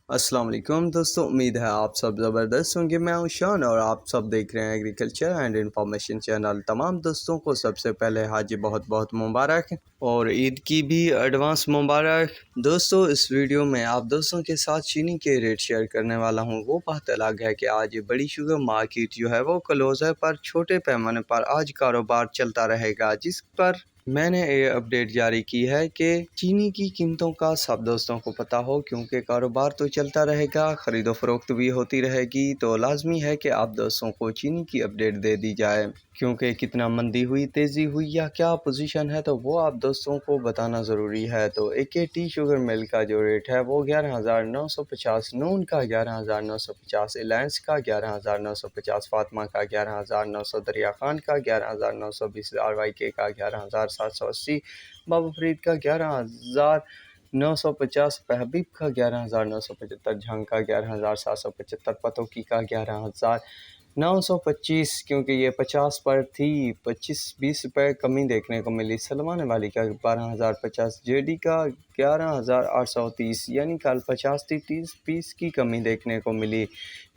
अस्सलाम वालेकुम दोस्तों, उम्मीद है आप सब ज़बरदस्त होंगे। मैं हूं शान और आप सब देख रहे हैं एग्रीकल्चर एंड इंफॉर्मेशन चैनल। तमाम दोस्तों को सबसे पहले हाजी बहुत बहुत मुबारक और ईद की भी एडवांस मुबारक। दोस्तों, इस वीडियो में आप दोस्तों के साथ चीनी के रेट शेयर करने वाला हूं। वो बात अलग है कि आज बड़ी शुगर मार्केट जो है वो क्लोज है, पर छोटे पैमाने पर आज कारोबार चलता रहेगा, जिस पर मैंने ये अपडेट जारी की है कि चीनी की कीमतों का सब दोस्तों को पता हो, क्योंकि कारोबार तो चलता रहेगा, ख़रीदो फरोख्त भी होती रहेगी, तो लाजमी है कि आप दोस्तों को चीनी की अपडेट दे दी जाए। क्योंकि कितना मंदी हुई, तेज़ी हुई या क्या पोजीशन है, तो वो आप दोस्तों को बताना ज़रूरी है। तो AKT शुगर मिल का जो रेट है वो 11,950, नून का 11,950, एलायंस का 11,950, फातिमा का 11,900, दरिया खान का 11,920, RYK का 11,780, बाबा फरीद का 11,950, हबीब का 11,975, झंग का 11,775, पतोकी का 11,925, क्योंकि ये 50 पर थी, 25-20 रुपये कमी देखने को मिली। सलमान वाली का 12,050, JD का 11,830, यानी कल 50-30 की कमी देखने को मिली।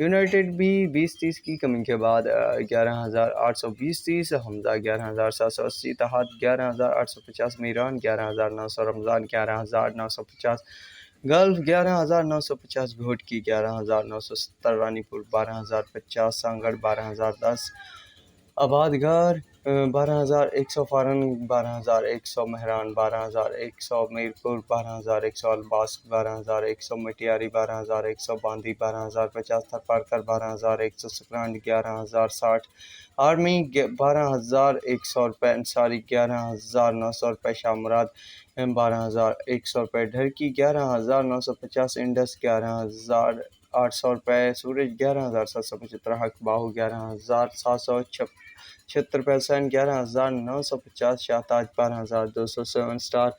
यूनाइटेड भी 20-30 की कमी के बाद 11,820-30, हमजा 11,780, तहाद 11,850, मीरान 11,900, रमज़ान 11,950, गल्फ 11,950, घोट की 11,970, रानीपुर 12,050, सांगड़ 12,010, आबादगार 12,100, फारन 12,100, महरान 12,100, मीरपुर 12,100, अलबास 12,100, मटियारी 12,100, बांदी 12,050, थरपारकर 12,100, सकरान 11,060, आर्मी 12,100 रुपये, अंसारी 11,900 रुपये, शाहमुराद 12,100 रुपये, ढरकी 11,950, इंडस 11,800 रुपये, सूरज 11,775, हक बाहू 11,776 रुपये, सैन 11,950, शाहताज 12,200, 7 स्टार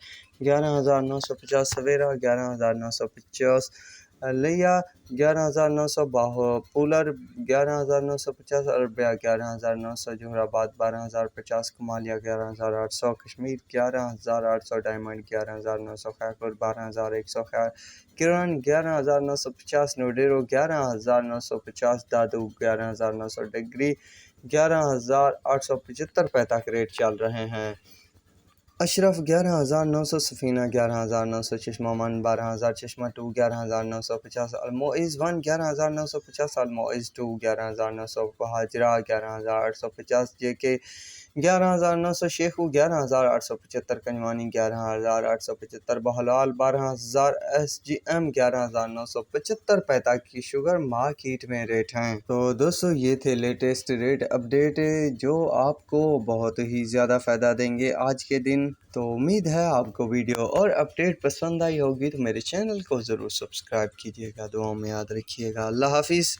11,950, सवेरा 11,950, लिया 11,900, puller 11,950, Arabia 11,900, Johrabad 12,050, Kamalia 11,800, Kashmir 11,800, diamond 11,900, Khairpur 12,100, किरण 11,950, नोडेरो 11,950, दादू 11,900, डिग्री 11,875 रुपये तक रेट चल रहे हैं। अशरफ 11,900, सफ़ीना 11,900, चश्मा मन 12,000, चश्मा 2 11,950, अलमोइज़ 1 11,950, अलमोइज़ 2 11,900, बहाजरा 11,850, JK 11,900, शेखू 11,875, कंजवानी 11,875, बहलाल 12,000, SGM 11,975 रुपये तक की शुगर मार्केट में रेट हैं। तो दोस्तों, ये थे लेटेस्ट रेट अपडेट जो आपको बहुत ही ज़्यादा फ़ायदा देंगे आज के दिन। तो उम्मीद है आपको वीडियो और अपडेट पसंद आई होगी, तो मेरे चैनल को ज़रूर सब्सक्राइब कीजिएगा। दुआओं में याद रखिएगा। अल्लाह हाफिज़।